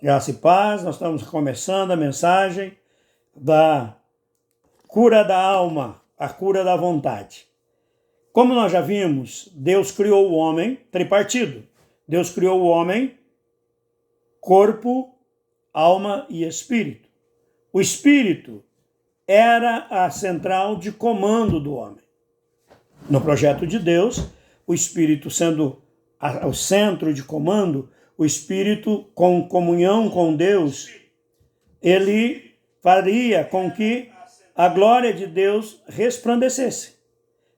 Graça e paz, nós estamos começando a mensagem da cura da alma, a cura da vontade. Como nós já vimos, Deus criou o homem tripartido. Deus criou o homem, corpo, alma e espírito. O espírito era a central de comando do homem. No projeto de Deus, o espírito sendo o centro de comando, o espírito com comunhão com Deus, ele faria com que a glória de Deus resplandecesse.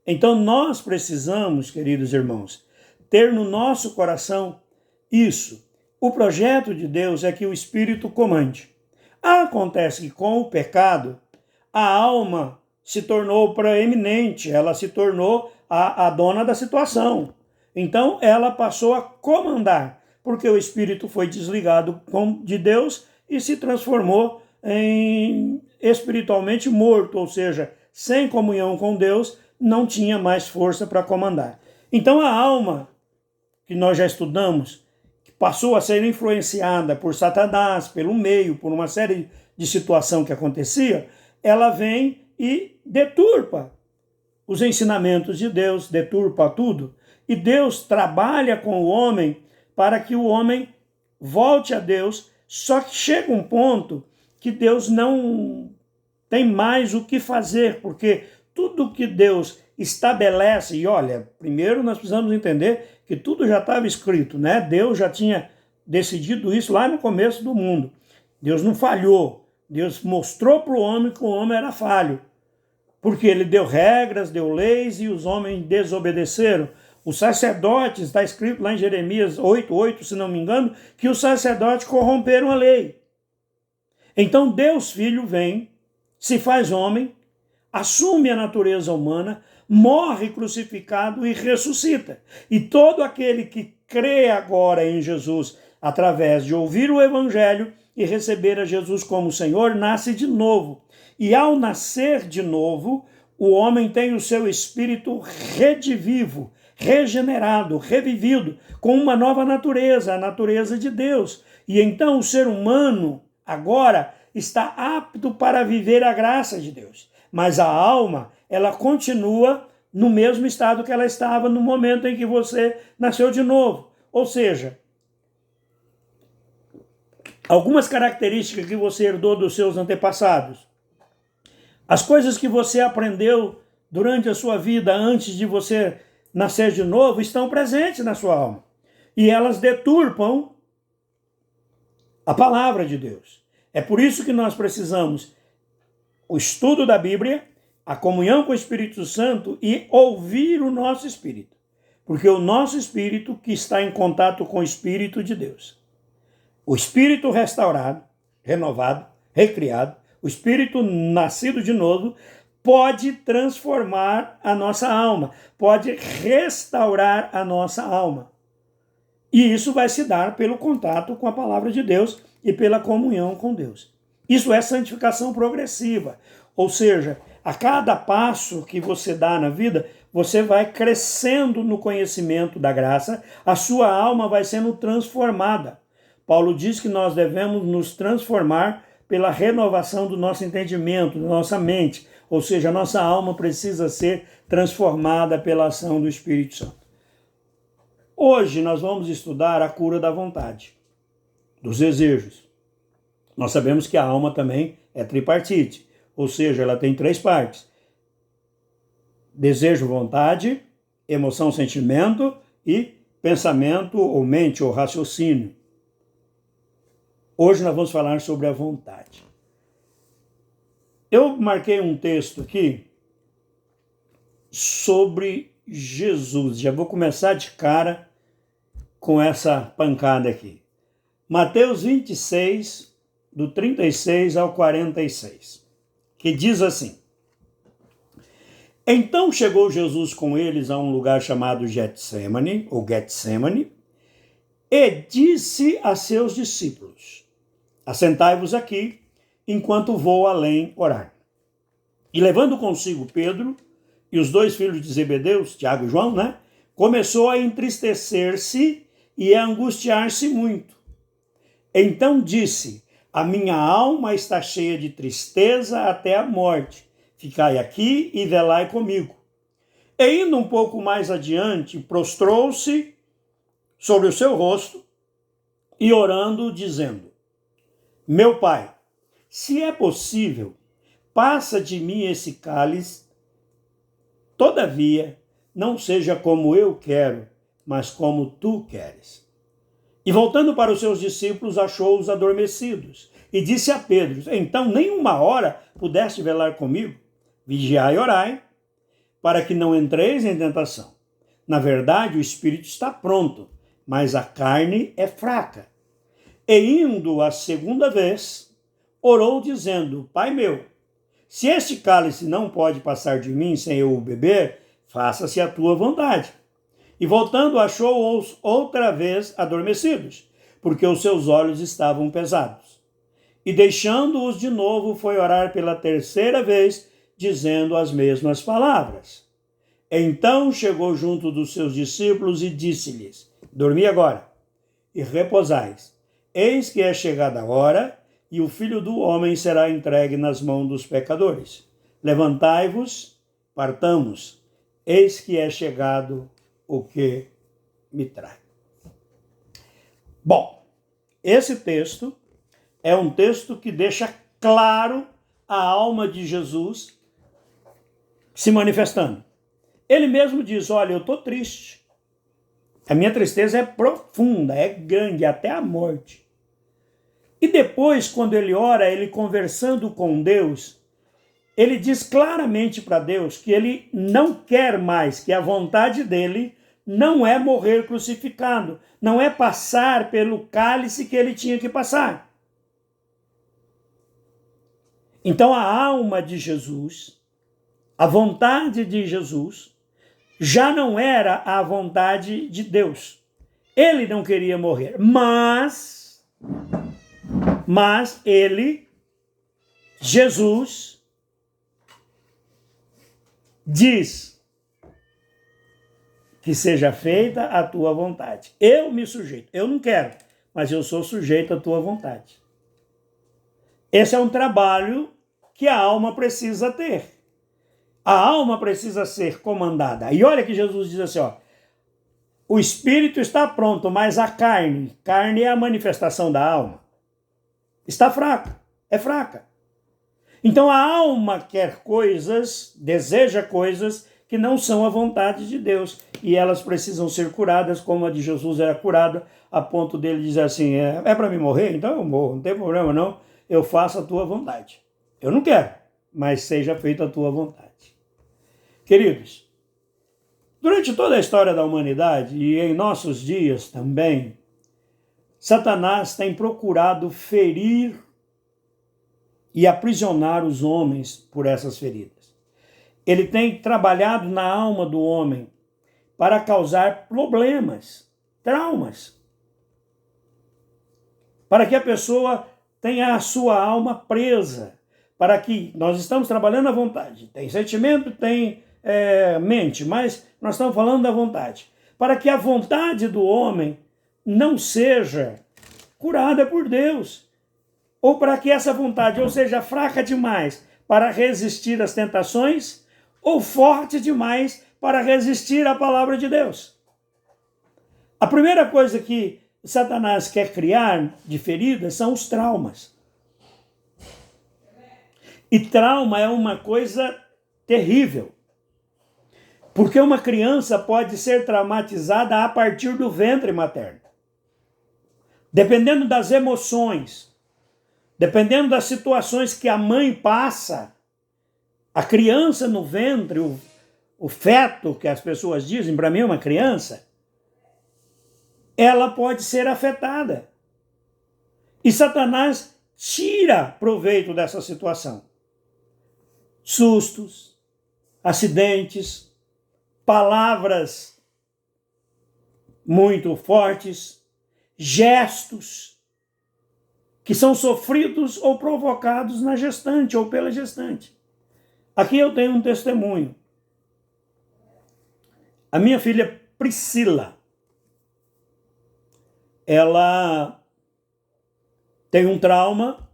Então nós precisamos, queridos irmãos, ter no nosso coração isso. O projeto de Deus é que o espírito comande. Acontece que com o pecado, a alma se tornou proeminente, ela se tornou a dona da situação. Então ela passou a comandar, porque o espírito foi desligado de Deus e se transformou em espiritualmente morto, ou seja, sem comunhão com Deus, não tinha mais força para comandar. Então a alma, que nós já estudamos, passou a ser influenciada por Satanás, pelo meio, por uma série de situações que acontecia, ela vem e deturpa os ensinamentos de Deus, deturpa tudo, e Deus trabalha com o homem para que o homem volte a Deus, só que chega um ponto que Deus não tem mais o que fazer, porque tudo que Deus estabelece, e olha, primeiro nós precisamos entender que tudo já estava escrito, né? Deus já tinha decidido isso lá no começo do mundo. Deus não falhou, Deus mostrou para o homem que o homem era falho, porque ele deu regras, deu leis e os homens desobedeceram. Os sacerdotes, está escrito lá em Jeremias 8:8, se não me engano, que os sacerdotes corromperam a lei. Então Deus Filho vem, se faz homem, assume a natureza humana, morre crucificado e ressuscita. E todo aquele que crê agora em Jesus, através de ouvir o Evangelho e receber a Jesus como Senhor, nasce de novo. E ao nascer de novo, o homem tem o seu espírito redivivo, regenerado, revivido, com uma nova natureza, a natureza de Deus. E então o ser humano agora está apto para viver a graça de Deus. Mas a alma, ela continua no mesmo estado que ela estava no momento em que você nasceu de novo. Ou seja, algumas características que você herdou dos seus antepassados, as coisas que você aprendeu durante a sua vida antes de você nascer de novo, estão presentes na sua alma. E elas deturpam a palavra de Deus. É por isso que nós precisamos o estudo da Bíblia, a comunhão com o Espírito Santo e ouvir o nosso espírito. Porque o nosso espírito que está em contato com o Espírito de Deus. O espírito restaurado, renovado, recriado, o espírito nascido de novo, pode transformar a nossa alma, pode restaurar a nossa alma. E isso vai se dar pelo contato com a palavra de Deus e pela comunhão com Deus. Isso é santificação progressiva, ou seja, a cada passo que você dá na vida, você vai crescendo no conhecimento da graça, a sua alma vai sendo transformada. Paulo diz que nós devemos nos transformar pela renovação do nosso entendimento, da nossa mente, ou seja, a nossa alma precisa ser transformada pela ação do Espírito Santo. Hoje nós vamos estudar a cura da vontade, dos desejos. Nós sabemos que a alma também é tripartite, ou seja, ela tem 3 partes. Desejo, vontade, emoção, sentimento e pensamento ou mente ou raciocínio. Hoje nós vamos falar sobre a vontade. Eu marquei um texto aqui sobre Jesus. Já vou começar de cara com essa pancada aqui. Mateus 26, do 36 ao 46, que diz assim: Então chegou Jesus com eles a um lugar chamado Getsemane, ou Getsemane, e disse a seus discípulos: Assentai-vos aqui, enquanto vou além orar. E levando consigo Pedro e os 2 filhos de Zebedeu, Tiago e João, começou a entristecer-se e a angustiar-se muito. Então disse: a minha alma está cheia de tristeza até a morte. Ficai aqui e velai comigo. E indo um pouco mais adiante, prostrou-se sobre o seu rosto e orando, dizendo: meu pai, se é possível, passa de mim esse cálice, todavia, não seja como eu quero, mas como tu queres. E voltando para os seus discípulos, achou-os adormecidos. E disse a Pedro: então nem uma hora pudeste velar comigo? Vigiai e orai, para que não entreis em tentação. Na verdade, o espírito está pronto, mas a carne é fraca. E indo a segunda vez, orou dizendo: Pai meu, se este cálice não pode passar de mim sem eu o beber, faça-se a tua vontade. E voltando, achou-os outra vez adormecidos, porque os seus olhos estavam pesados. E deixando-os de novo, foi orar pela terceira vez, dizendo as mesmas palavras. Então chegou junto dos seus discípulos e disse-lhes: dormi agora e repousais. Eis que é chegada a hora, e o Filho do Homem será entregue nas mãos dos pecadores. Levantai-vos, partamos. Eis que é chegado o que me trai. Bom, esse texto é um texto que deixa claro a alma de Jesus se manifestando. Ele mesmo diz: olha, eu estou triste. A minha tristeza é profunda, é grande, até a morte. E depois, quando ele ora, ele conversando com Deus, ele diz claramente para Deus que ele não quer mais, que a vontade dele não é morrer crucificado, não é passar pelo cálice que ele tinha que passar. Então a alma de Jesus, a vontade de Jesus, já não era a vontade de Deus. Ele não queria morrer, mas ele, Jesus, diz que seja feita a tua vontade. Eu me sujeito. Eu não quero, mas eu sou sujeito à tua vontade. Esse é um trabalho que a alma precisa ter. A alma precisa ser comandada. E olha que Jesus diz assim, ó: o espírito está pronto, mas a carne é a manifestação da alma, está fraca, é fraca. Então a alma quer coisas, deseja coisas que não são a vontade de Deus. E elas precisam ser curadas, como a de Jesus era curada, a ponto dele dizer assim: é para me morrer? Então eu morro, não tem problema não, eu faço a tua vontade. Eu não quero, mas seja feita a tua vontade. Queridos, durante toda a história da humanidade e em nossos dias também, Satanás tem procurado ferir e aprisionar os homens por essas feridas. Ele tem trabalhado na alma do homem para causar problemas, traumas, para que a pessoa tenha a sua alma presa, para que nós estamos trabalhando à vontade. Tem sentimento, tem mente, mas nós estamos falando da vontade. Para que a vontade do homem não seja curada por Deus, ou para que essa vontade ou seja fraca demais para resistir às tentações, ou forte demais para resistir à palavra de Deus. A primeira coisa que Satanás quer criar de feridas são os traumas. E trauma é uma coisa terrível, porque uma criança pode ser traumatizada a partir do ventre materno. Dependendo das emoções, dependendo das situações que a mãe passa, a criança no ventre, o feto, que as pessoas dizem, para mim é uma criança, ela pode ser afetada. E Satanás tira proveito dessa situação. Sustos, acidentes, palavras muito fortes, gestos que são sofridos ou provocados na gestante ou pela gestante. Aqui eu tenho um testemunho. A minha filha Priscila, ela tem um trauma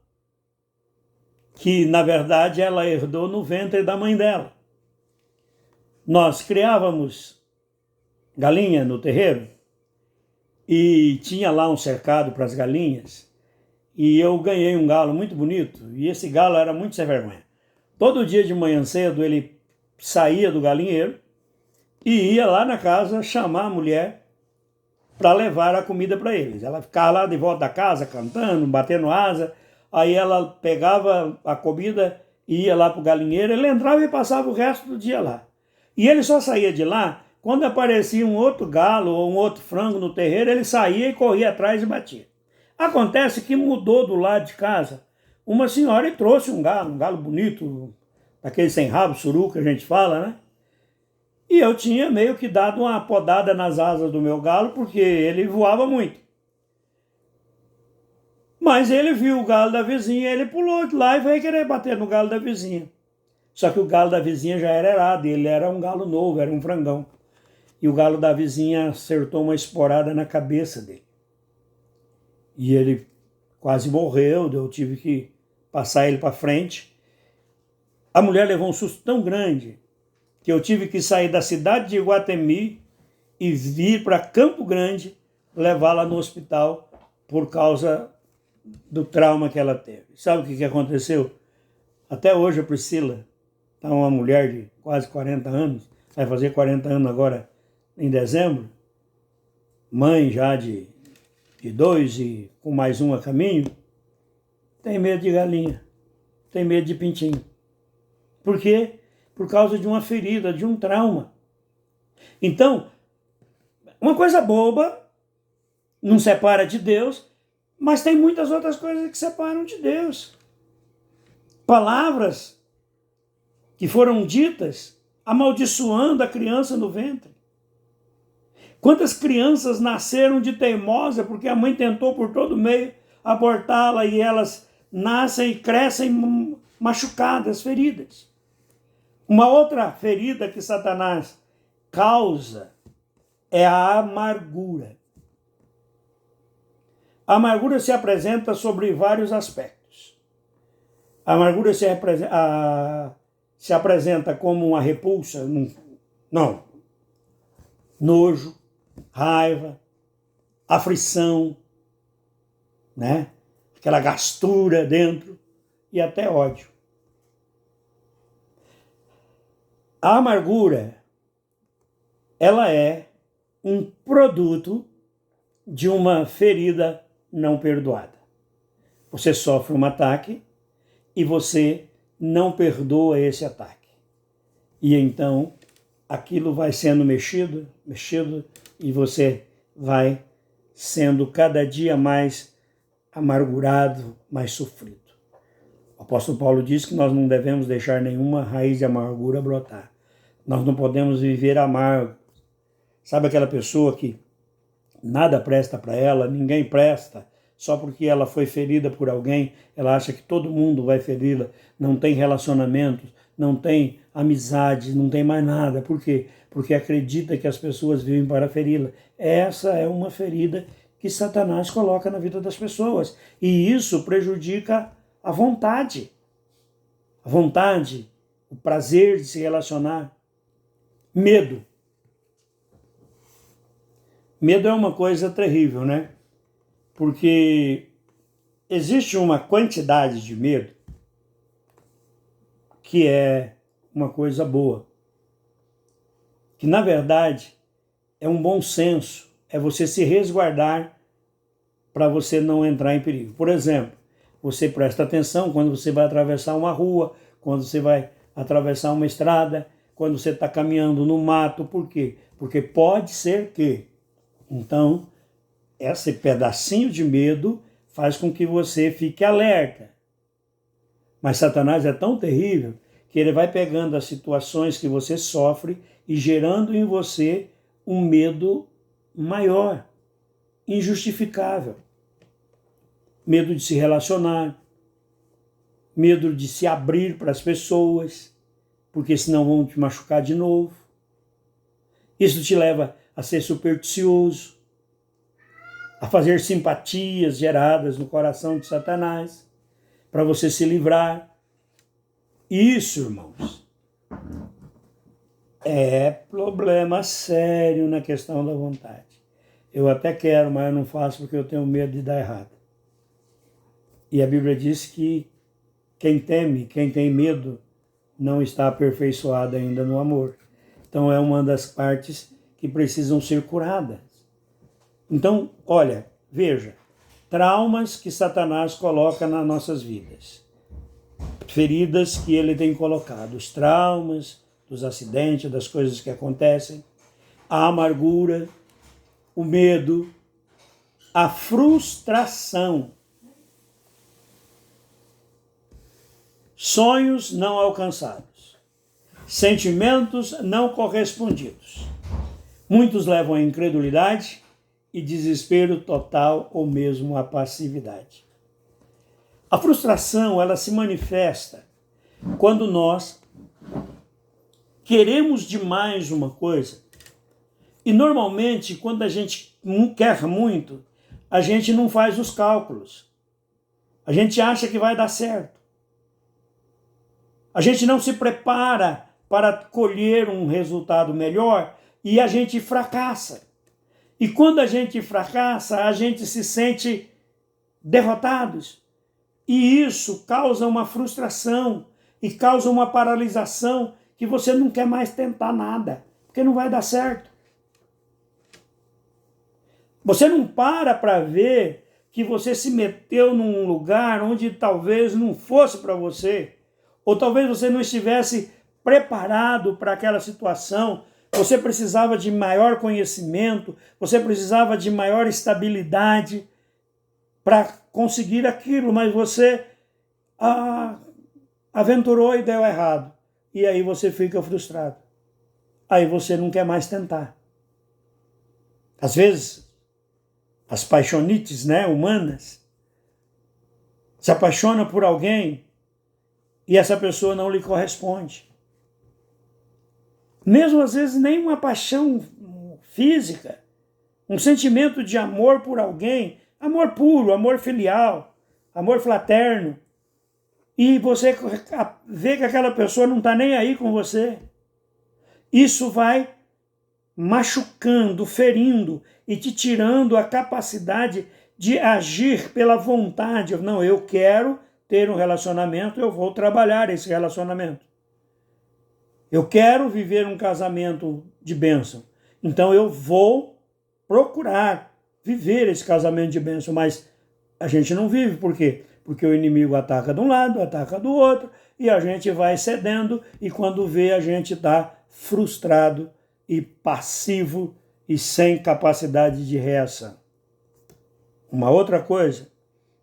que, na verdade, ela herdou no ventre da mãe dela. Nós criávamos galinha no terreiro e tinha lá um cercado para as galinhas e eu ganhei um galo muito bonito e esse galo era muito sem vergonha. Todo dia de manhã cedo ele saía do galinheiro e ia lá na casa chamar a mulher para levar a comida para eles. Ela ficava lá de volta da casa cantando, batendo asa, aí ela pegava a comida e ia lá para o galinheiro, ele entrava e passava o resto do dia lá. E ele só saía de lá quando aparecia um outro galo ou um outro frango no terreiro, ele saía e corria atrás e batia. Acontece que mudou do lado de casa uma senhora e trouxe um galo bonito, daquele sem rabo, suru que a gente fala, né? E eu tinha meio que dado uma podada nas asas do meu galo, porque ele voava muito. Mas ele viu o galo da vizinha, ele pulou de lá e veio querer bater no galo da vizinha. Só que o galo da vizinha já era errado, ele era um galo novo, era um frangão. E o galo da vizinha acertou uma esporada na cabeça dele. E ele quase morreu, eu tive que passar ele para frente. A mulher levou um susto tão grande que eu tive que sair da cidade de Iguatemi e vir para Campo Grande levá-la no hospital por causa do trauma que ela teve. Sabe o que aconteceu? Até hoje a Priscila, tá uma mulher de quase 40 anos, vai fazer 40 anos agora em dezembro, mãe já de 2 e com mais um a caminho, tem medo de galinha, tem medo de pintinho. Por quê? Por causa de uma ferida, de um trauma. Então, uma coisa boba não separa de Deus, mas tem muitas outras coisas que separam de Deus. Palavras que foram ditas amaldiçoando a criança no ventre. Quantas crianças nasceram de teimosa porque a mãe tentou por todo meio abortá-la e elas nascem e crescem machucadas, feridas. Uma outra ferida que Satanás causa é a amargura. A amargura se apresenta sobre vários aspectos. A amargura se apresenta como uma repulsa, nojo, raiva, aflição, né? Aquela gastura dentro e até ódio. A amargura, ela é um produto de uma ferida não perdoada. Você sofre um ataque e você não perdoa esse ataque. E então aquilo vai sendo mexido, e você vai sendo cada dia mais amargurado, mais sofrido. O apóstolo Paulo diz que nós não devemos deixar nenhuma raiz de amargura brotar. Nós não podemos viver amargo. Sabe aquela pessoa que nada presta para ela, ninguém presta, só porque ela foi ferida por alguém, ela acha que todo mundo vai feri-la, não tem relacionamentos, não tem amizade, não tem mais nada. Por quê? Porque acredita que as pessoas vivem para feri-la. Essa é uma ferida que Satanás coloca na vida das pessoas. E isso prejudica a vontade, o prazer de se relacionar. Medo. Medo é uma coisa terrível, né? Porque existe uma quantidade de medo que é uma coisa boa. Que, na verdade, é um bom senso, é você se resguardar para você não entrar em perigo. Por exemplo, você presta atenção quando você vai atravessar uma rua, quando você vai atravessar uma estrada, quando você está caminhando no mato. Por quê? Porque pode ser que. Então, esse pedacinho de medo faz com que você fique alerta. Mas Satanás é tão terrível que ele vai pegando as situações que você sofre e gerando em você um medo maior, injustificável. Medo de se relacionar, medo de se abrir para as pessoas, porque senão vão te machucar de novo. Isso te leva a ser supersticioso. a fazer simpatias geradas no coração de Satanás, para você se livrar. Isso, irmãos, é problema sério na questão da vontade. Eu até quero, mas eu não faço porque eu tenho medo de dar errado. E a Bíblia diz que quem teme, quem tem medo, não está aperfeiçoado ainda no amor. Então é uma das partes que precisam ser curadas. Então, olha, veja, traumas que Satanás coloca nas nossas vidas. Feridas que ele tem colocado, os traumas dos acidentes, das coisas que acontecem, a amargura, o medo, a frustração, sonhos não alcançados, sentimentos não correspondidos. Muitos levam à incredulidade e desespero total ou mesmo à passividade. A frustração, ela se manifesta quando nós queremos demais uma coisa e normalmente quando a gente quer muito, a gente não faz os cálculos. A gente acha que vai dar certo. A gente não se prepara para colher um resultado melhor e a gente fracassa. E quando a gente fracassa, a gente se sente derrotados. E isso causa uma frustração e causa uma paralisação que você não quer mais tentar nada, porque não vai dar certo. Você não para ver que você se meteu num lugar onde talvez não fosse para você, ou talvez você não estivesse preparado para aquela situação. Você precisava de maior conhecimento, você precisava de maior estabilidade para conseguir aquilo, mas você aventurou e deu errado. E aí você fica frustrado. Aí você não quer mais tentar. Às vezes, as paixonites, humanas, se apaixona por alguém e essa pessoa não lhe corresponde. Mesmo às vezes nem uma paixão física, um sentimento de amor por alguém, amor puro, amor filial, amor fraterno, e você vê que aquela pessoa não está nem aí com você. Isso vai machucando, ferindo e te tirando a capacidade de agir pela vontade. Não, eu quero ter um relacionamento, eu vou trabalhar esse relacionamento. Eu quero viver um casamento de bênção, então eu vou procurar viver esse casamento de bênção, mas a gente não vive, por quê? Porque o inimigo ataca de um lado, ataca do outro, e a gente vai cedendo, e quando vê a gente está frustrado e passivo e sem capacidade de reação. Uma outra coisa,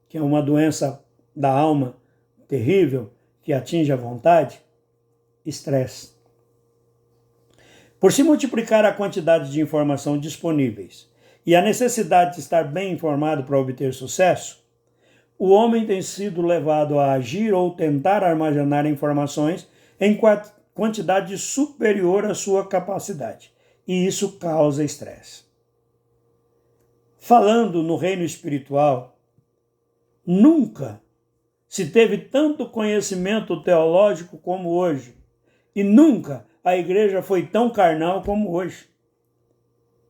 que é uma doença da alma terrível, que atinge a vontade, estresse. Por se multiplicar a quantidade de informação disponíveis e a necessidade de estar bem informado para obter sucesso, o homem tem sido levado a agir ou tentar armazenar informações em quantidade superior à sua capacidade, e isso causa estresse. Falando no reino espiritual, nunca se teve tanto conhecimento teológico como hoje, e nunca a igreja foi tão carnal como hoje.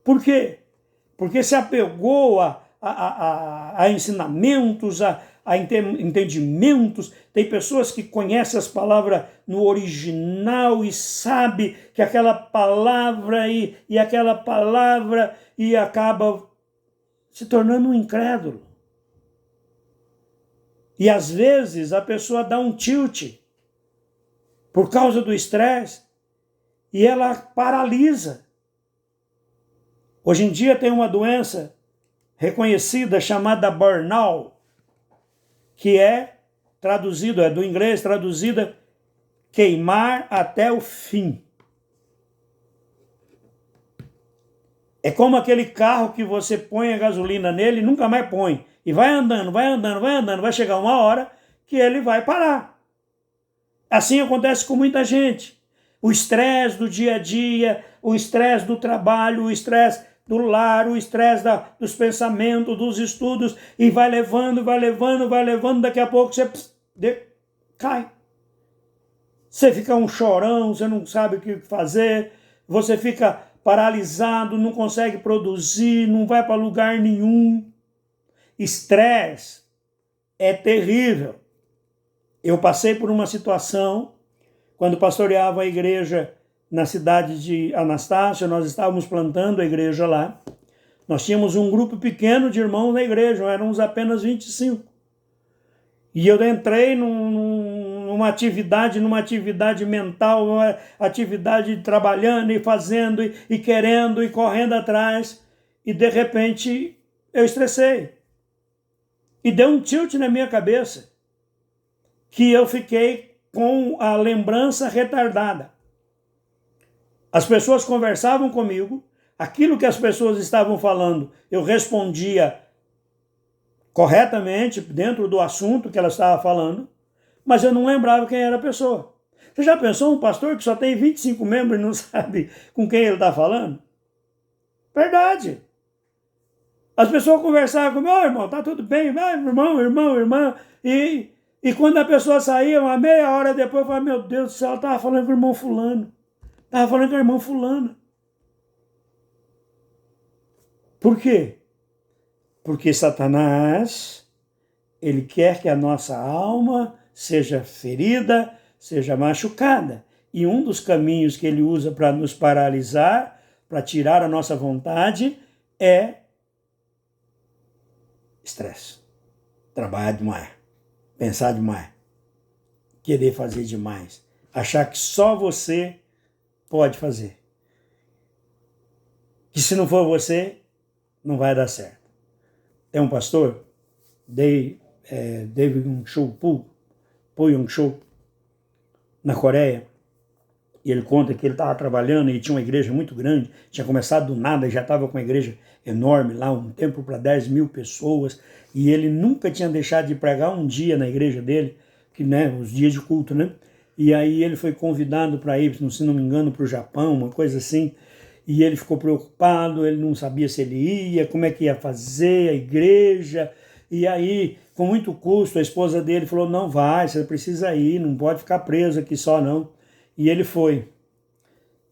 Por quê? Porque se apegou a ensinamentos, a entendimentos. Tem pessoas que conhecem as palavras no original e sabe que aquela palavra e aquela palavra e acaba se tornando um incrédulo. E às vezes a pessoa dá um tilt por causa do estresse e ela paralisa. Hoje em dia tem uma doença reconhecida chamada burnout, que é do inglês traduzida queimar até o fim. É como aquele carro que você põe a gasolina nele e nunca mais põe. E vai andando, vai chegar uma hora que ele vai parar. Assim acontece com muita gente. O estresse do dia a dia, o estresse do trabalho, o estresse do lar, o estresse dos pensamentos, dos estudos, e vai levando, daqui a pouco você cai. Você fica um chorão, você não sabe o que fazer, você fica paralisado, não consegue produzir, não vai para lugar nenhum. Estresse é terrível. Eu passei por uma situação, quando pastoreava a igreja na cidade de Anastácia, nós estávamos plantando a igreja lá. Nós tínhamos um grupo pequeno de irmãos na igreja, éramos apenas 25. E eu entrei numa atividade mental, uma atividade trabalhando e fazendo e querendo e correndo atrás. E de repente eu estressei. E deu um tilt na minha cabeça, que eu fiquei com a lembrança retardada. As pessoas conversavam comigo, aquilo que as pessoas estavam falando, eu respondia corretamente, dentro do assunto que ela estava falando, mas eu não lembrava quem era a pessoa. Você já pensou um pastor que só tem 25 membros e não sabe com quem ele está falando? Verdade. As pessoas conversavam comigo, irmão, tá tudo bem, vai, irmã, e quando a pessoa saía, uma meia hora depois, eu falava, meu Deus do céu, ela estava falando com o irmão fulano, estava falando com a irmã fulana. Por quê? Porque Satanás, ele quer que a nossa alma seja ferida, seja machucada. E um dos caminhos que ele usa para nos paralisar, para tirar a nossa vontade, é estresse. Trabalhar demais, pensar demais, querer fazer demais, achar que só você pode fazer. Que se não for você, não vai dar certo. Tem um pastor, David Poyong-cho, na Coreia, e ele conta que ele estava trabalhando e tinha uma igreja muito grande, tinha começado do nada e já estava com uma igreja enorme lá, um templo para 10 mil pessoas, e ele nunca tinha deixado de pregar um dia na igreja dele, que, né, os dias de culto, né? E aí ele foi convidado para ir, se não me engano, para o Japão, uma coisa assim, e ele ficou preocupado, ele não sabia se ele ia, como é que ia fazer a igreja, e aí, com muito custo, a esposa dele falou, não vai, você precisa ir, não pode ficar preso aqui só não. E ele foi.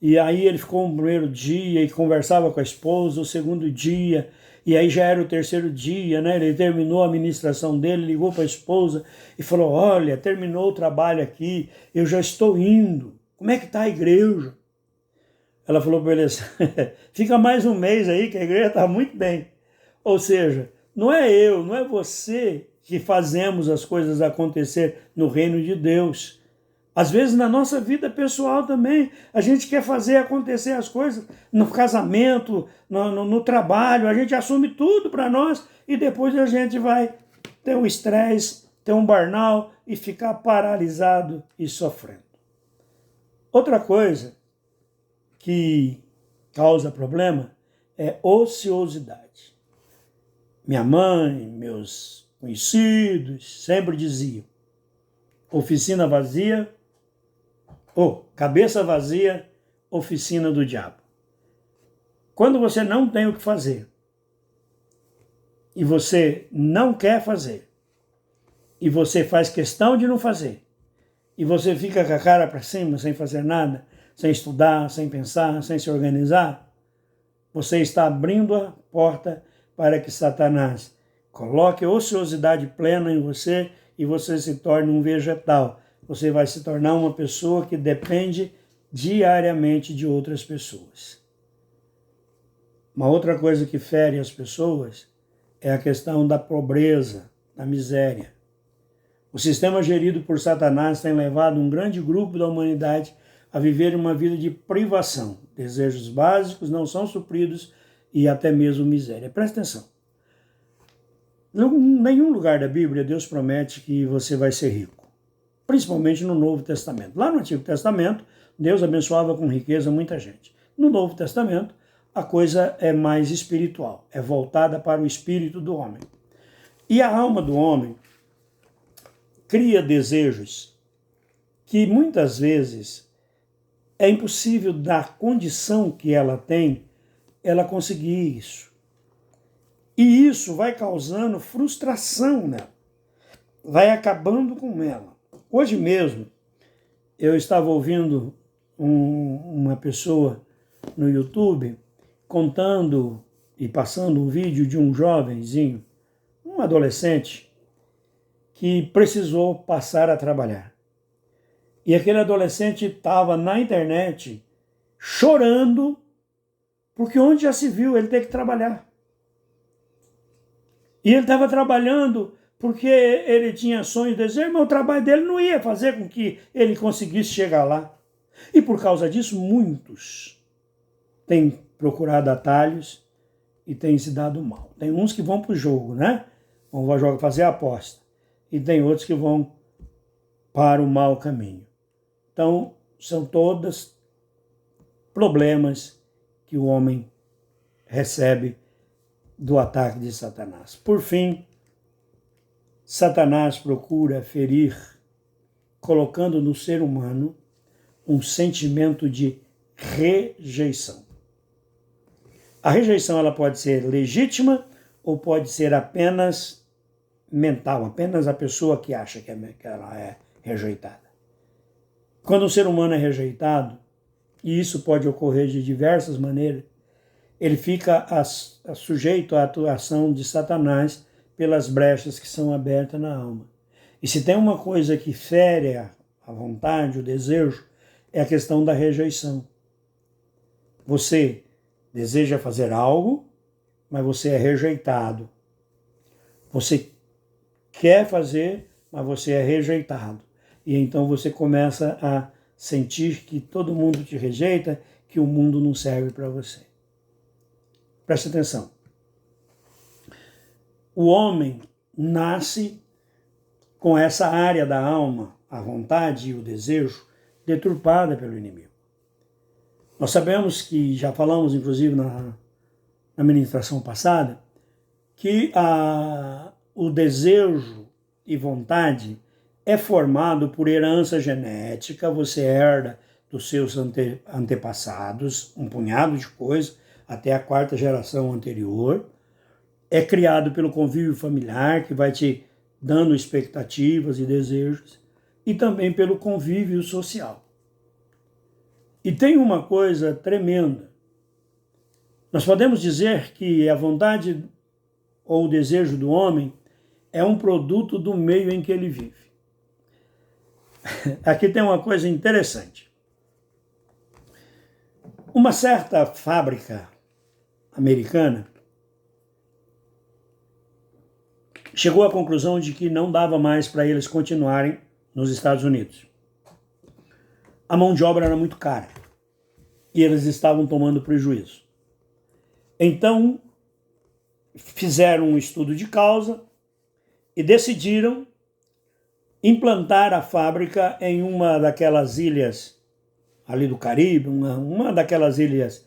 E aí ele ficou um primeiro dia e conversava com a esposa, o segundo dia, e aí já era o terceiro dia, né? Ele terminou a ministração dele, ligou para a esposa e falou, olha, terminou o trabalho aqui, eu já estou indo, como é que está a igreja? Ela falou para ele assim, fica mais um mês aí que a igreja está muito bem. Ou seja, não é eu, não é você que fazemos as coisas acontecer no reino de Deus. Às vezes na nossa vida pessoal também, a gente quer fazer acontecer as coisas no casamento, no trabalho, a gente assume tudo para nós e depois a gente vai ter um estresse, ter um burnout e ficar paralisado e sofrendo. Outra coisa que causa problema é ociosidade. Minha mãe, meus conhecidos sempre diziam, oficina vazia, cabeça vazia, oficina do diabo. Quando você não tem o que fazer, e você não quer fazer, e você faz questão de não fazer, e você fica com a cara para cima, sem fazer nada, sem estudar, sem pensar, sem se organizar, você está abrindo a porta para que Satanás coloque ociosidade plena em você e você se torne um vegetal. Você vai se tornar uma pessoa que depende diariamente de outras pessoas. Uma outra coisa que fere as pessoas é a questão da pobreza, da miséria. O sistema gerido por Satanás tem levado um grande grupo da humanidade a viver uma vida de privação. Desejos básicos não são supridos e até mesmo miséria. Presta atenção. Em nenhum lugar da Bíblia Deus promete que você vai ser rico. Principalmente no Novo Testamento. Lá no Antigo Testamento, Deus abençoava com riqueza muita gente. No Novo Testamento, a coisa é mais espiritual, é voltada para o espírito do homem. E a alma do homem cria desejos que muitas vezes é impossível, da condição que ela tem, ela conseguir isso. E isso vai causando frustração nela, vai acabando com ela. Hoje mesmo, eu estava ouvindo uma pessoa no YouTube contando e passando um vídeo de um jovenzinho, um adolescente, que precisou passar a trabalhar. E aquele adolescente estava na internet chorando, porque onde já se viu ele ter que trabalhar. E ele estava trabalhando porque ele tinha sonho e desejo, mas o trabalho dele não ia fazer com que ele conseguisse chegar lá. E por causa disso, muitos têm procurado atalhos e têm se dado mal. Tem uns que vão para o jogo, né? Vão jogar, fazer a aposta. E tem outros que vão para o mau caminho. Então, são todos problemas que o homem recebe do ataque de Satanás. Por fim, Satanás procura ferir, colocando no ser humano um sentimento de rejeição. A rejeição ela pode ser legítima ou pode ser apenas mental, apenas a pessoa que acha que ela é rejeitada. Quando um ser humano é rejeitado, e isso pode ocorrer de diversas maneiras, ele fica sujeito à atuação de Satanás pelas brechas que são abertas na alma. E se tem uma coisa que fere a vontade, o desejo, é a questão da rejeição. Você deseja fazer algo, mas você é rejeitado. Você quer fazer, mas você é rejeitado. E então você começa a sentir que todo mundo te rejeita, que o mundo não serve para você. Preste atenção. O homem nasce com essa área da alma, a vontade e o desejo, deturpada pelo inimigo. Nós sabemos que, já falamos inclusive na ministração passada, que o desejo e vontade é formado por herança genética, você herda dos seus antepassados, um punhado de coisas, até a 4ª geração anterior, é criado pelo convívio familiar, que vai te dando expectativas e desejos, e também pelo convívio social. E tem uma coisa tremenda. Nós podemos dizer que a vontade ou o desejo do homem é um produto do meio em que ele vive. Aqui tem uma coisa interessante. Uma certa fábrica americana chegou à conclusão de que não dava mais para eles continuarem nos Estados Unidos. A mão de obra era muito cara e eles estavam tomando prejuízo. Então, fizeram um estudo de causa e decidiram implantar a fábrica em uma daquelas ilhas ali do Caribe, uma daquelas ilhas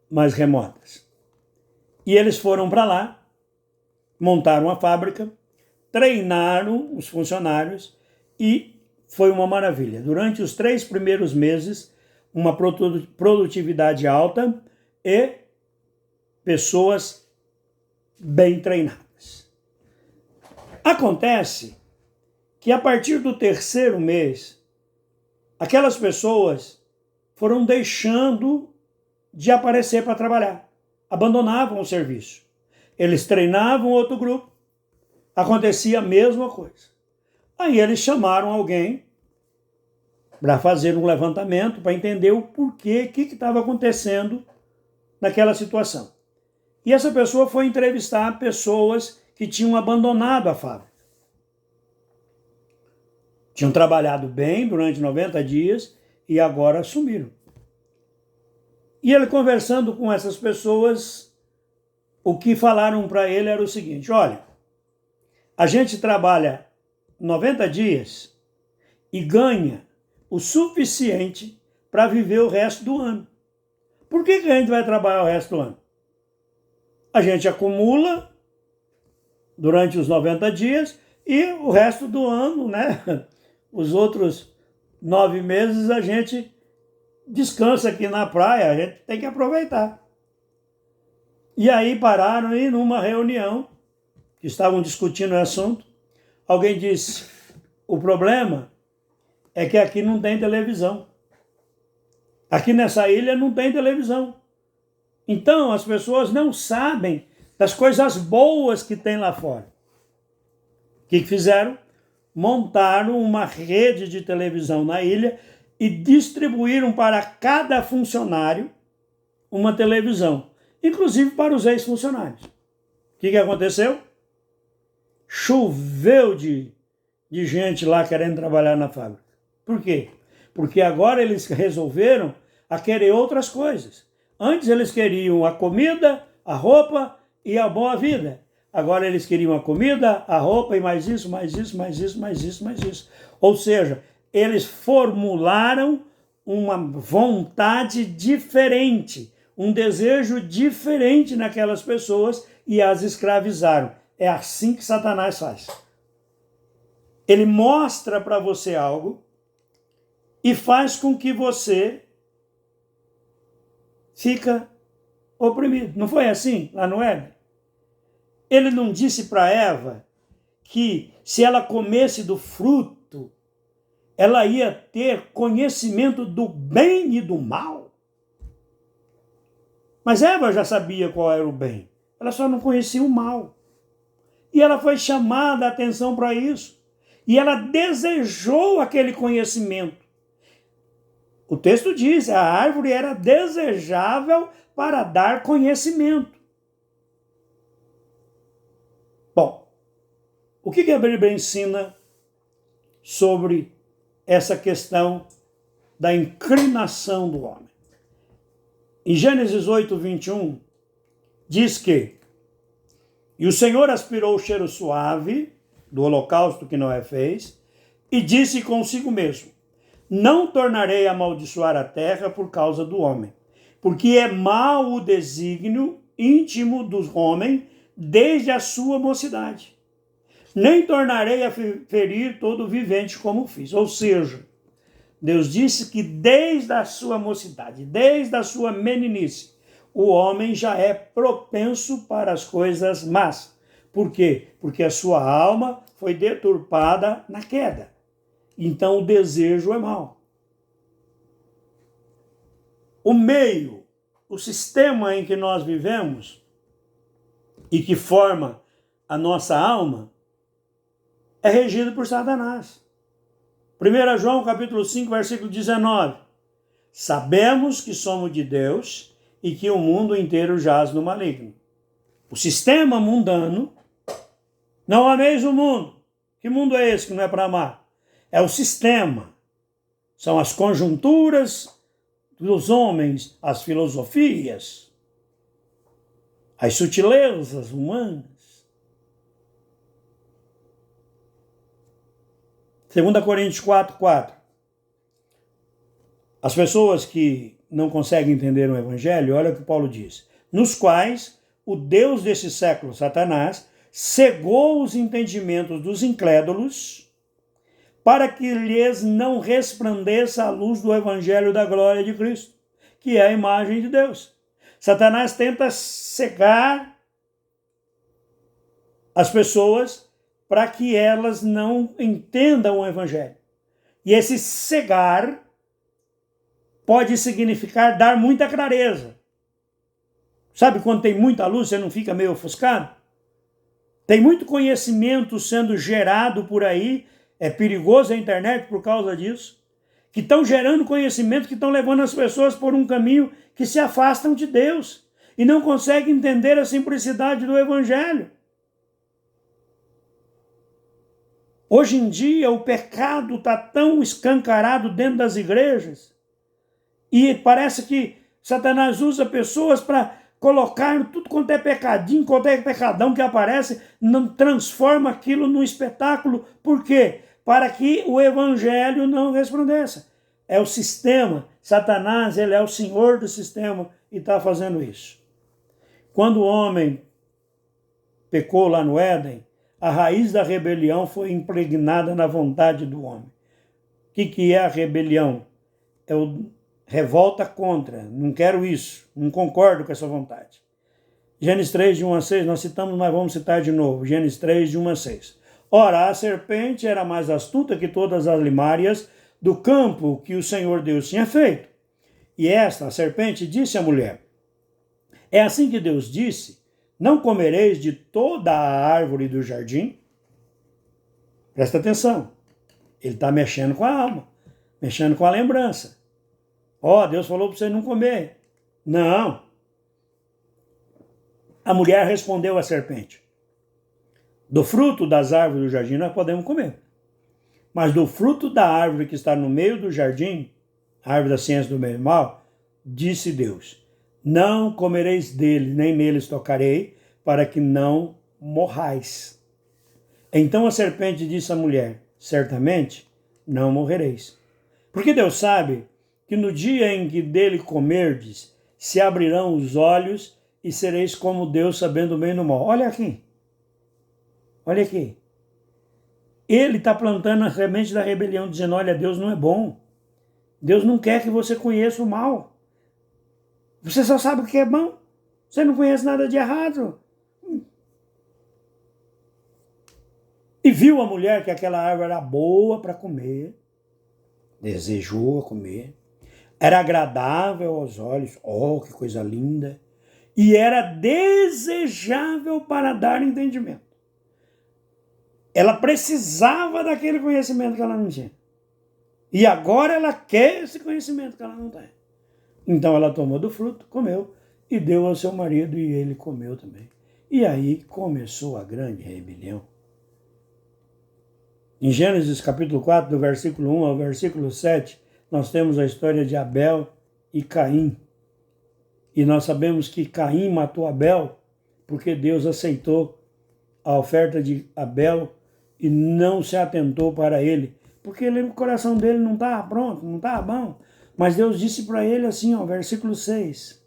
mais remotas. E eles foram para lá, montaram a fábrica, treinaram os funcionários e foi uma maravilha. Durante os 3 primeiros meses, uma produtividade alta e pessoas bem treinadas. Acontece que a partir do 3º mês, aquelas pessoas foram deixando de aparecer para trabalhar, abandonavam o serviço. Eles treinavam outro grupo, acontecia a mesma coisa. Aí eles chamaram alguém para fazer um levantamento, para entender o porquê, o que estava acontecendo naquela situação. E essa pessoa foi entrevistar pessoas que tinham abandonado a fábrica. Tinham trabalhado bem durante 90 dias e agora sumiram. E ele, conversando com essas pessoas, o que falaram para ele era o seguinte: olha, a gente trabalha 90 dias e ganha o suficiente para viver o resto do ano. Por que a gente vai trabalhar o resto do ano? A gente acumula durante os 90 dias e o resto do ano, né? Os outros 9 meses a gente descansa aqui na praia, a gente tem que aproveitar. E aí pararam e numa reunião, que estavam discutindo o assunto, alguém disse, o problema é que aqui não tem televisão. Aqui nessa ilha não tem televisão. Então as pessoas não sabem das coisas boas que tem lá fora. O que fizeram? Montaram uma rede de televisão na ilha e distribuíram para cada funcionário uma televisão, inclusive para os ex-funcionários. O que aconteceu? Choveu de gente lá querendo trabalhar na fábrica. Por quê? Porque agora eles resolveram a querer outras coisas. Antes eles queriam a comida, a roupa e a boa vida. Agora eles queriam a comida, a roupa e mais isso, mais isso, mais isso, mais isso, mais isso. Ou seja, eles formularam uma vontade diferente, um desejo diferente naquelas pessoas e as escravizaram. É assim que Satanás faz. Ele mostra para você algo e faz com que você fica oprimido. Não foi assim lá no Éden? Ele não disse para Eva que se ela comesse do fruto, ela ia ter conhecimento do bem e do mal? Mas Eva já sabia qual era o bem. Ela só não conhecia o mal. E ela foi chamada a atenção para isso. E ela desejou aquele conhecimento. O texto diz, a árvore era desejável para dar conhecimento. Bom, o que a Bíblia ensina sobre essa questão da inclinação do homem? Em Gênesis 8, 21, diz que e o Senhor aspirou o cheiro suave do holocausto que Noé fez e disse consigo mesmo, não tornarei a amaldiçoar a terra por causa do homem, porque é mau o desígnio íntimo do homem desde a sua mocidade. Nem tornarei a ferir todo vivente como fiz. Ou seja, Deus disse que desde a sua mocidade, desde a sua meninice, o homem já é propenso para as coisas más. Por quê? Porque a sua alma foi deturpada na queda. Então o desejo é mau. O meio, o sistema em que nós vivemos e que forma a nossa alma é regido por Satanás. 1 João capítulo 5, versículo 19. Sabemos que somos de Deus e que o mundo inteiro jaz no maligno. O sistema mundano, não ameis o mundo. Que mundo é esse que não é para amar? É o sistema. São as conjunturas dos homens, as filosofias, as sutilezas humanas. 2 Coríntios 4, 4. As pessoas que não conseguem entender o Evangelho, olha o que Paulo diz. Nos quais o Deus desse século, Satanás, cegou os entendimentos dos incrédulos para que lhes não resplandeça a luz do Evangelho da glória de Cristo, que é a imagem de Deus. Satanás tenta cegar as pessoas para que elas não entendam o Evangelho. E esse cegar pode significar dar muita clareza. Sabe quando tem muita luz, você não fica meio ofuscado? Tem muito conhecimento sendo gerado por aí, é perigoso a internet por causa disso, que estão gerando conhecimento, que estão levando as pessoas por um caminho que se afastam de Deus e não conseguem entender a simplicidade do Evangelho. Hoje em dia o pecado está tão escancarado dentro das igrejas e parece que Satanás usa pessoas para colocar tudo quanto é pecadinho, quanto é pecadão que aparece, não transforma aquilo num espetáculo. Por quê? Para que o Evangelho não resplandeça. É o sistema. Satanás, ele é o senhor do sistema e está fazendo isso. Quando o homem pecou lá no Éden, a raiz da rebelião foi impregnada na vontade do homem. O que é a rebelião? É o revolta contra, não quero isso, não concordo com essa vontade. Gênesis 3, de 1 a 6, nós citamos, mas vamos citar de novo. Gênesis 3, de 1 a 6. Ora, a serpente era mais astuta que todas as limárias do campo que o Senhor Deus tinha feito. E esta, a serpente, disse à mulher: é assim que Deus disse, não comereis de toda a árvore do jardim? Presta atenção. Ele está mexendo com a alma, mexendo com a lembrança. Deus falou para você não comer. Não. A mulher respondeu à serpente: do fruto das árvores do jardim nós podemos comer. Mas do fruto da árvore que está no meio do jardim, a árvore da ciência do bem e do mal, disse Deus: não comereis dele, nem neles tocarei, para que não morrais. Então a serpente disse à mulher: certamente não morrereis. Porque Deus sabe que no dia em que dele comerdes, se abrirão os olhos e sereis como Deus, sabendo o bem e do mal. Olha aqui. Olha aqui. Ele está plantando a semente da rebelião, dizendo: olha, Deus não é bom. Deus não quer que você conheça o mal. Você só sabe o que é bom. Você não conhece nada de errado. E viu a mulher que aquela árvore era boa para comer. Desejou a comer. Era agradável aos olhos. Oh, que coisa linda. E era desejável para dar entendimento. Ela precisava daquele conhecimento que ela não tinha. E agora ela quer esse conhecimento que ela não tem. Então ela tomou do fruto, comeu, e deu ao seu marido, e ele comeu também. E aí começou a grande rebelião. Em Gênesis capítulo 4, do versículo 1 ao versículo 7, nós temos a história de Abel e Caim. E nós sabemos que Caim matou Abel porque Deus aceitou a oferta de Abel e não se atentou para ele. Porque o coração dele não estava pronto, não estava bom. Mas Deus disse para ele assim, versículo 6.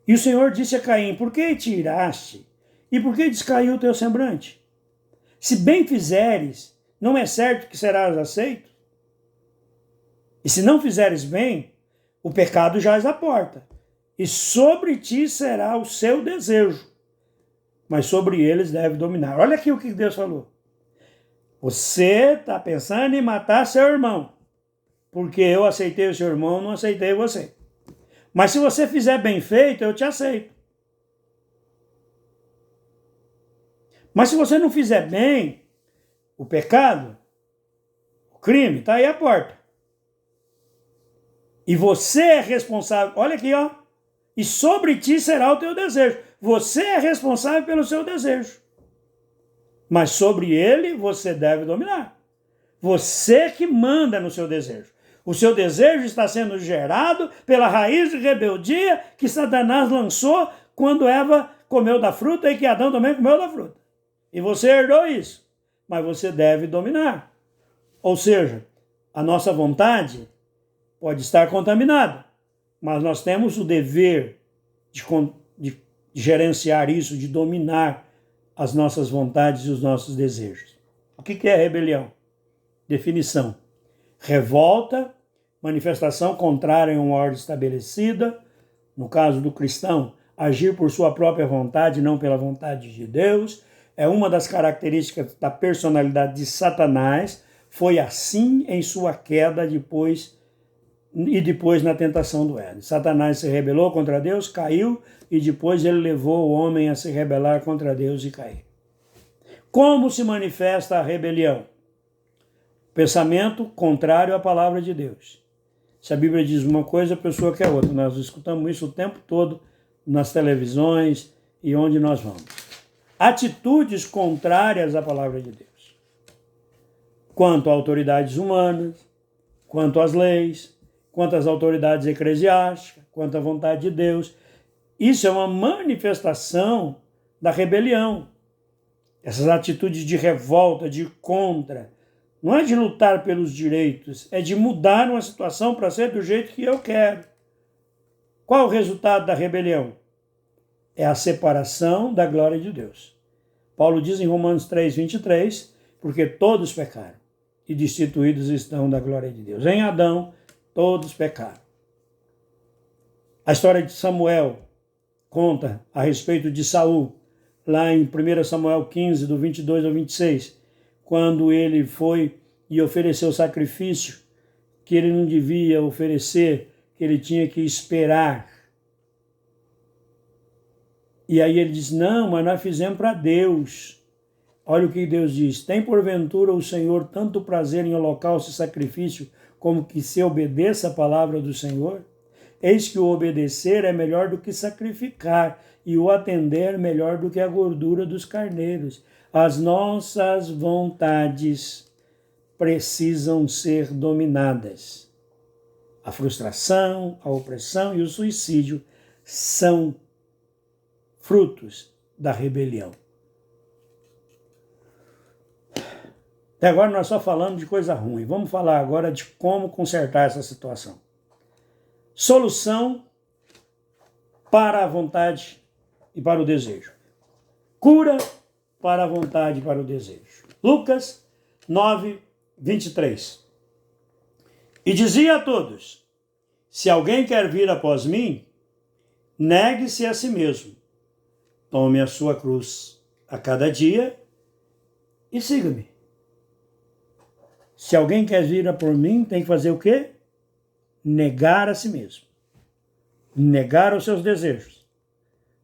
E o Senhor disse a Caim: por que te iraste? E por que descaiu o teu semblante? Se bem fizeres, não é certo que serás aceito? E se não fizeres bem, o pecado jaz à porta, e sobre ti será o seu desejo, mas sobre eles deve dominar. Olha aqui o que Deus falou. Você está pensando em matar seu irmão, porque eu aceitei o seu irmão, não aceitei você. Mas se você fizer bem feito, eu te aceito. Mas se você não fizer bem, o pecado, o crime, está aí à porta. E você é responsável, olha aqui, e sobre ti será o teu desejo. Você é responsável pelo seu desejo. Mas sobre ele você deve dominar. Você que manda no seu desejo. O seu desejo está sendo gerado pela raiz de rebeldia que Satanás lançou quando Eva comeu da fruta e que Adão também comeu da fruta. E você herdou isso. Mas você deve dominar. Ou seja, a nossa vontade pode estar contaminada, mas nós temos o dever de gerenciar isso, de dominar as nossas vontades e os nossos desejos. O que é rebelião? Definição: revolta, manifestação contrária a uma ordem estabelecida. No caso do cristão, agir por sua própria vontade, não pela vontade de Deus. É uma das características da personalidade de Satanás. Foi assim em sua queda depois na tentação do Éden. Satanás se rebelou contra Deus, caiu, e depois ele levou o homem a se rebelar contra Deus e cair. Como se manifesta a rebelião? Pensamento contrário à palavra de Deus. Se a Bíblia diz uma coisa, a pessoa quer outra. Nós escutamos isso o tempo todo nas televisões e onde nós vamos. Atitudes contrárias à palavra de Deus. Quanto a autoridades humanas, quanto às leis, quanto às autoridades eclesiásticas, quanto à vontade de Deus. Isso é uma manifestação da rebelião. Essas atitudes de revolta, de contra, não é de lutar pelos direitos, é de mudar uma situação para ser do jeito que eu quero. Qual o resultado da rebelião? É a separação da glória de Deus. Paulo diz em Romanos 3, 23, porque todos pecaram e destituídos estão da glória de Deus. Em Adão, todos pecaram. A história de Samuel, conta a respeito de Saul, lá em 1 Samuel 15, do 22 ao 26, quando ele foi e ofereceu sacrifício que ele não devia oferecer, que ele tinha que esperar. E aí ele diz, não, mas nós fizemos para Deus. Olha o que Deus diz, tem porventura o Senhor tanto prazer em holocausto e sacrifício, como que se obedeça a palavra do Senhor? Eis que o obedecer é melhor do que sacrificar, e o atender melhor do que a gordura dos carneiros. As nossas vontades precisam ser dominadas. A frustração, a opressão e o suicídio são frutos da rebelião. Até agora nós só falamos de coisa ruim. Vamos falar agora de como consertar essa situação. Solução para a vontade e para o desejo. Cura para a vontade e para o desejo. Lucas 9, 23. E dizia a todos, se alguém quer vir após mim, negue-se a si mesmo, tome a sua cruz a cada dia e siga-me. Se alguém quer vir por mim, tem que fazer o quê? Negar a si mesmo. Negar os seus desejos.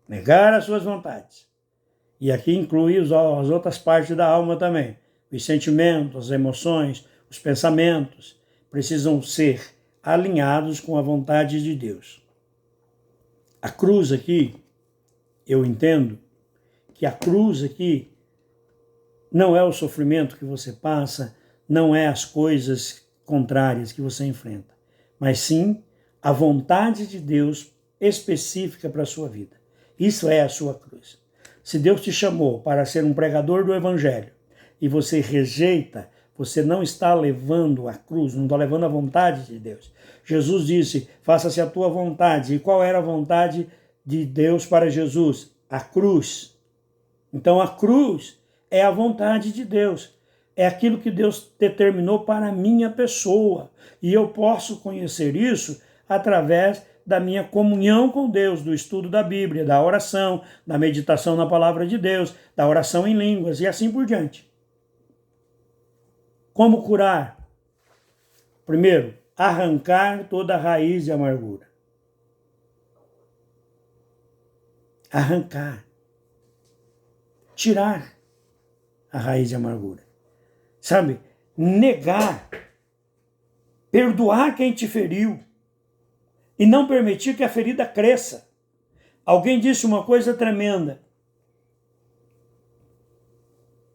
Negar as suas vontades. E aqui inclui as outras partes da alma também. Os sentimentos, as emoções, os pensamentos precisam ser alinhados com a vontade de Deus. A cruz aqui, eu entendo que a cruz aqui não é o sofrimento que você passa, não é as coisas contrárias que você enfrenta, mas sim a vontade de Deus específica para a sua vida. Isso é a sua cruz. Se Deus te chamou para ser um pregador do Evangelho e você rejeita, você não está levando a cruz, não está levando a vontade de Deus. Jesus disse, faça-se a tua vontade. E qual era a vontade de Deus para Jesus? A cruz. Então a cruz é a vontade de Deus. É aquilo que Deus determinou para a minha pessoa. E eu posso conhecer isso através da minha comunhão com Deus, do estudo da Bíblia, da oração, da meditação na palavra de Deus, da oração em línguas e assim por diante. Como curar? Primeiro, arrancar toda a raiz de amargura. Arrancar. Tirar a raiz de amargura. Sabe? Negar. Perdoar quem te feriu. E não permitir que a ferida cresça. Alguém disse uma coisa tremenda.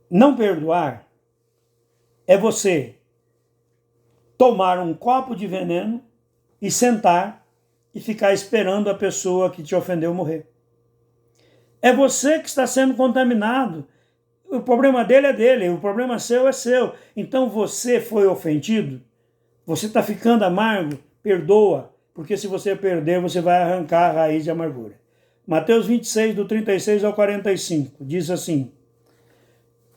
Não perdoar é você tomar um copo de veneno e sentar e ficar esperando a pessoa que te ofendeu morrer. É você que está sendo contaminado. O problema dele é dele, o problema seu é seu. Então você foi ofendido, você está ficando amargo, perdoa, porque se você perder, você vai arrancar a raiz de amargura. Mateus 26, do 36 ao 45, diz assim,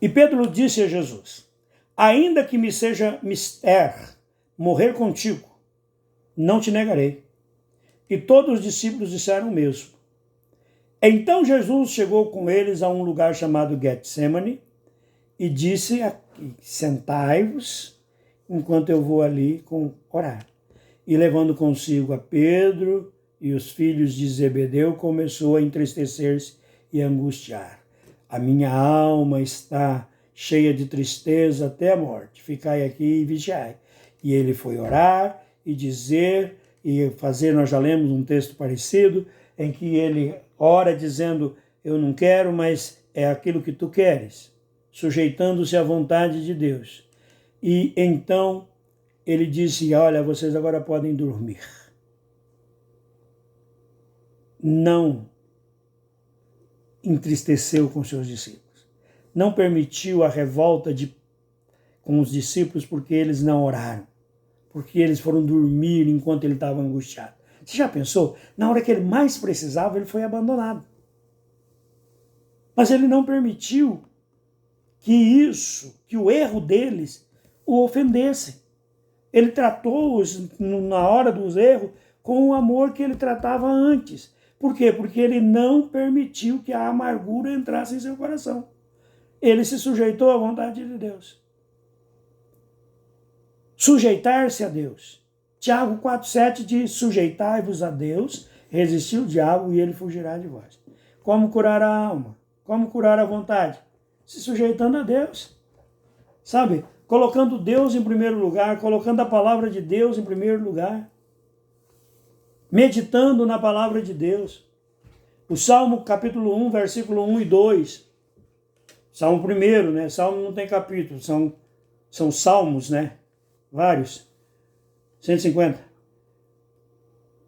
e Pedro disse a Jesus, ainda que me seja mister morrer contigo, não te negarei. E todos os discípulos disseram o mesmo. Então Jesus chegou com eles a um lugar chamado Getsemane e disse, sentai-vos enquanto eu vou ali orar. E levando consigo a Pedro e os filhos de Zebedeu, começou a entristecer-se e angustiar. A minha alma está cheia de tristeza até a morte. Ficai aqui e vigiai. E ele foi orar e dizer, e fazer, nós já lemos um texto parecido, em que ele ora dizendo, eu não quero, mas é aquilo que tu queres, sujeitando-se à vontade de Deus. E então ele disse, olha, vocês agora podem dormir. Não entristeceu com seus discípulos. Não permitiu a revolta com os discípulos porque eles não oraram. Porque eles foram dormir enquanto ele estava angustiado. Você já pensou? Na hora que ele mais precisava, ele foi abandonado. Mas ele não permitiu que o erro deles o ofendesse. Ele tratou-os, na hora dos erros, com o amor que ele tratava antes. Por quê? Porque ele não permitiu que a amargura entrasse em seu coração. Ele se sujeitou à vontade de Deus. Sujeitar-se a Deus. Tiago 4,7 diz: sujeitai-vos a Deus, resistir o diabo e ele fugirá de vós. Como curar a alma? Como curar a vontade? Se sujeitando a Deus. Sabe? Colocando Deus em primeiro lugar, colocando a palavra de Deus em primeiro lugar. Meditando na palavra de Deus. O Salmo capítulo 1, versículo 1 e 2. Salmo 1, né? Salmo não tem capítulo, são salmos, né? Vários. 150.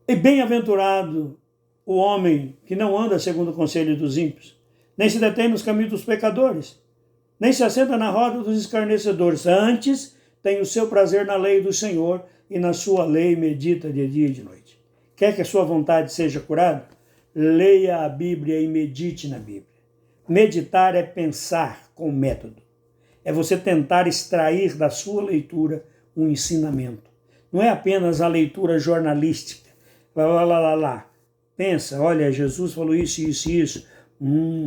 E bem-aventurado o homem que não anda segundo o conselho dos ímpios, nem se detém nos caminhos dos pecadores, nem se assenta na roda dos escarnecedores. Antes tem o seu prazer na lei do Senhor, e na sua lei medita de dia e de noite. Quer que a sua vontade seja curada? Leia a Bíblia e medite na Bíblia. Meditar é pensar com método. É você tentar extrair da sua leitura um ensinamento. Não é apenas a leitura jornalística. Lá. Pensa, olha, Jesus falou isso, isso e isso.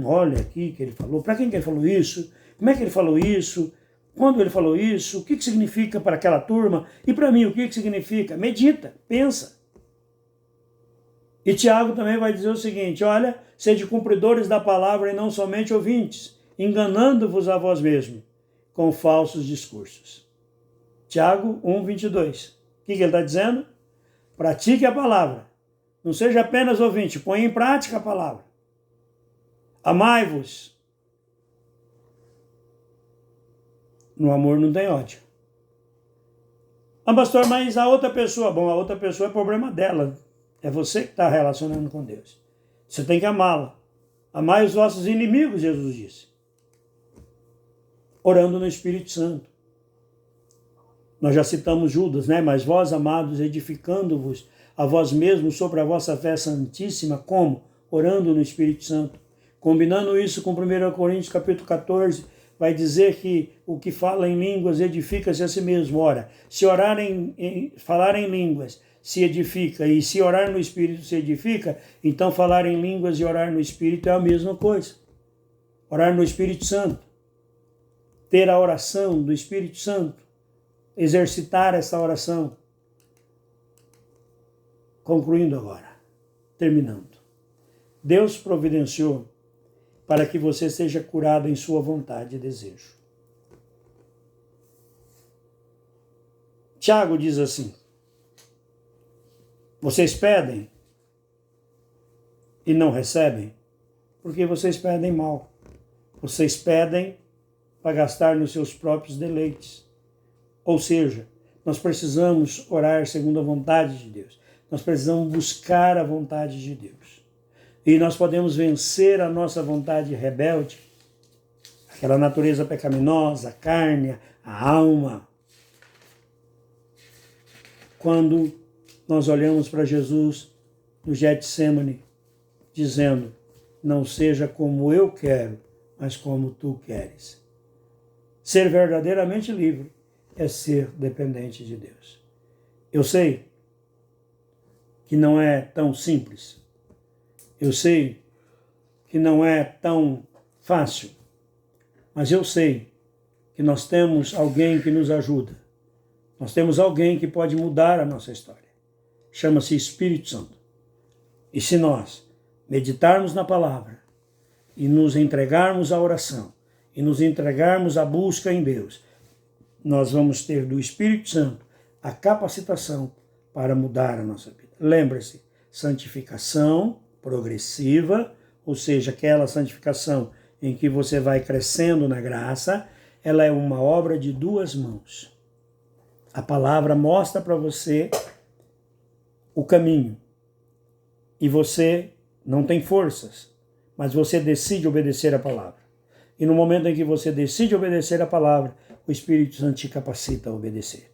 Olha aqui que ele falou. Para quem que ele falou isso? Como é que ele falou isso? Quando ele falou isso? O que significa para aquela turma? E para mim, o que significa? Medita, pensa. E Tiago também vai dizer o seguinte: olha, sede cumpridores da palavra e não somente ouvintes, enganando-vos a vós mesmos com falsos discursos. Tiago 1:22. O que ele está dizendo? Pratique a palavra. Não seja apenas ouvinte, põe em prática a palavra. Amai-vos. No amor não tem ódio. Pastor, mas a outra pessoa, a outra pessoa é problema dela. É você que está relacionando com Deus. Você tem que amá-la. Amai os vossos inimigos, Jesus disse. Orando no Espírito Santo. Nós já citamos Judas, né? Mas vós, amados, edificando-vos a vós mesmos sobre a vossa fé santíssima, como? Orando no Espírito Santo. Combinando isso com 1 Coríntios capítulo 14, vai dizer que o que fala em línguas edifica-se a si mesmo. Ora, se falar em línguas se edifica, e se orar no Espírito se edifica, então falar em línguas e orar no Espírito é a mesma coisa. Orar no Espírito Santo. Ter a oração do Espírito Santo. Exercitar essa oração. Concluindo agora, terminando. Deus providenciou para que você seja curado em sua vontade e desejo. Tiago diz assim: vocês pedem e não recebem, porque vocês pedem mal. Vocês pedem para gastar nos seus próprios deleites. Ou seja, nós precisamos orar segundo a vontade de Deus. Nós precisamos buscar a vontade de Deus. E nós podemos vencer a nossa vontade rebelde, aquela natureza pecaminosa, a carne, a alma, quando nós olhamos para Jesus no Getsêmani, dizendo: não seja como eu quero, mas como tu queres. Ser verdadeiramente livre é ser dependente de Deus. Eu sei que não é tão simples. Eu sei que não é tão fácil. Mas eu sei que nós temos alguém que nos ajuda. Nós temos alguém que pode mudar a nossa história. Chama-se Espírito Santo. E se nós meditarmos na palavra e nos entregarmos à oração e nos entregarmos à busca em Deus, nós vamos ter do Espírito Santo a capacitação para mudar a nossa vida. Lembre-se, santificação progressiva, ou seja, aquela santificação em que você vai crescendo na graça, ela é uma obra de duas mãos. A palavra mostra para você o caminho e você não tem forças, mas você decide obedecer a palavra. E no momento em que você decide obedecer a palavra, o Espírito Santo te capacita a obedecer.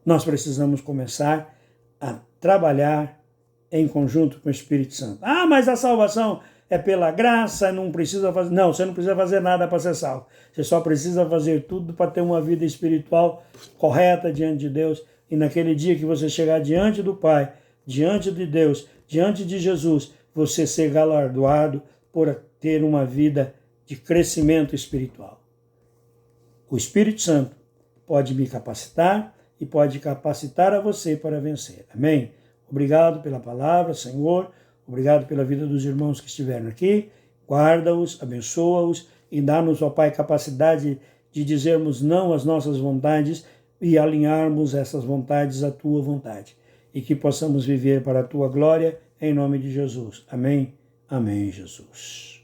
Nós precisamos começar a trabalhar em conjunto com o Espírito Santo. Mas a salvação é pela graça, não precisa fazer... Não, você não precisa fazer nada para ser salvo. Você só precisa fazer tudo para ter uma vida espiritual correta diante de Deus. E naquele dia que você chegar diante do Pai, diante de Deus, diante de Jesus, você ser galardoado por ter uma vida de crescimento espiritual. O Espírito Santo pode me capacitar e pode capacitar a você para vencer. Amém? Obrigado pela palavra, Senhor. Obrigado pela vida dos irmãos que estiveram aqui. Guarda-os, abençoa-os e dá-nos, ó Pai, capacidade de dizermos não às nossas vontades e alinharmos essas vontades à Tua vontade. E que possamos viver para a Tua glória, em nome de Jesus. Amém? Amém, Jesus.